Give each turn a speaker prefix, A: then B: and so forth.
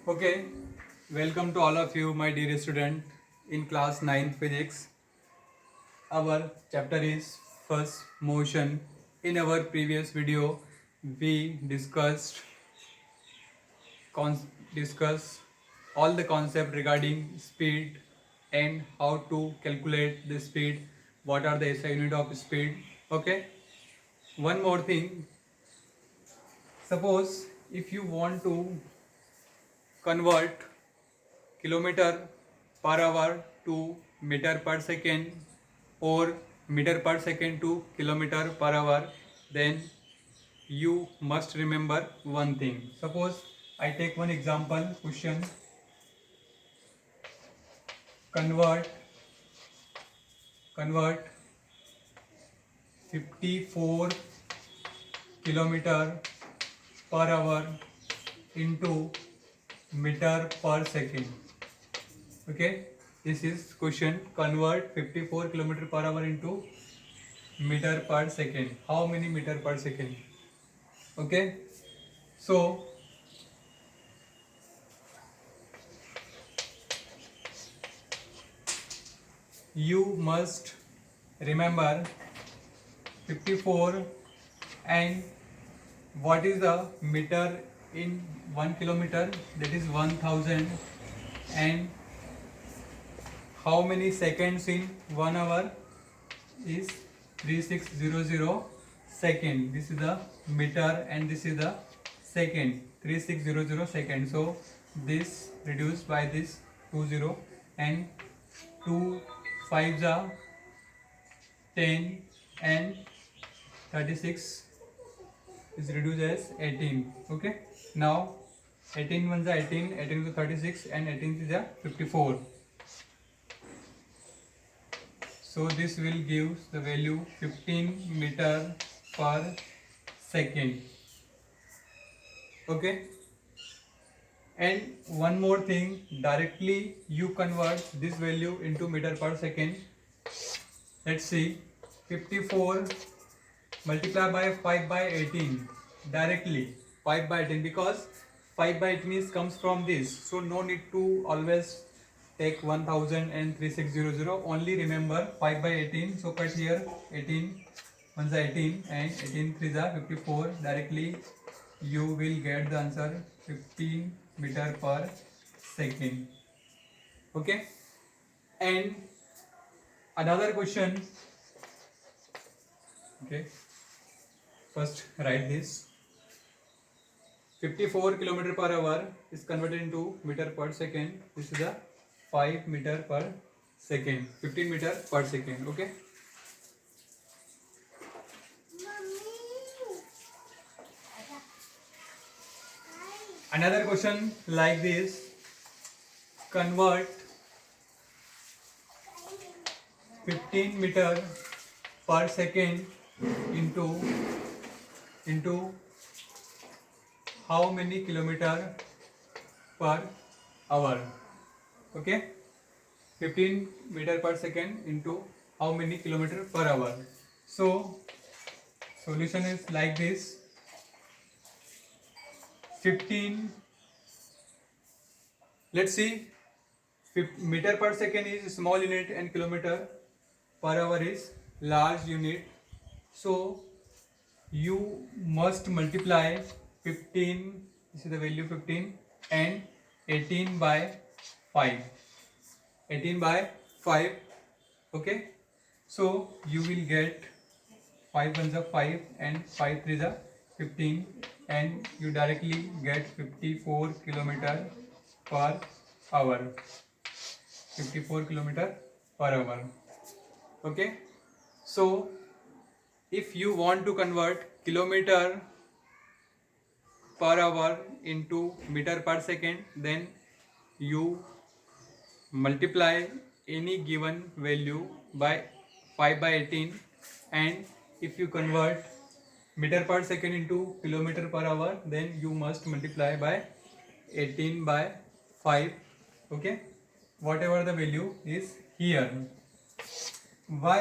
A: Okay, welcome to all of you, my dear student, in class 9 physics. Our chapter is first motion. In our previous video, we discuss all the concept regarding speed and how to calculate the speed. What are the SI unit of speed? Okay. One more thing. Suppose if you want to convert kilometer per hour to meter per second or meter per second to kilometer per hour, then you must remember one thing. Suppose I take one example question. Convert 54 kilometer per hour into meter per second. Okay, this is question. Convert 54 kilometer per hour into meter per second. How many meter per second? Okay, so you must remember 54 and what is the meter in 1 kilometer, that is 1000, and how many seconds in 1 hour is 3600 second. This is the meter and this is the second, 3600 second. So this reduced by this 20 and 2 5s are 10 and 36 is reduced as 18. Okay, now 18 ones are 18, 18 to 36 and 18 is 54. So this will give the value 15 meter per second. Okay, and one more thing, directly you convert this value into meter per second. Let's see, 54 multiply by 5 by 18, directly 5 by 18, because 5 by 18 is comes from this, so no need to always take 1000 and 3600. Only remember 5 by 18. So cut here 18 ones are 18 and 18 threes are 54. Directly you will get the answer 15 meter per second. Okay, and another question. Okay, first write this. 54 kilometer per hour is converted into meter per second. This is the 5 meter per second, 15 meter per second. Okay, another question like this. Convert 15 meter per second into how many kilometer per hour? Okay, 15 meter per second into how many kilometer per hour? So solution is like this. 15, let's see, meter per second is small unit and kilometer per hour is large unit. So you must multiply 15, this is the value 15, and 18 by 5. 18 by 5. Okay, so you will get 5 ones are 5 and 5 threes are 15, and you directly get 54 kilometer per hour. 54 kilometer per hour. Okay, so if you want to convert kilometer per hour into meter per second, then you multiply any given value by 5 by 18, and if you convert meter per second into kilometer per hour, then you must multiply by 18 by 5. Okay, whatever the value is here. Why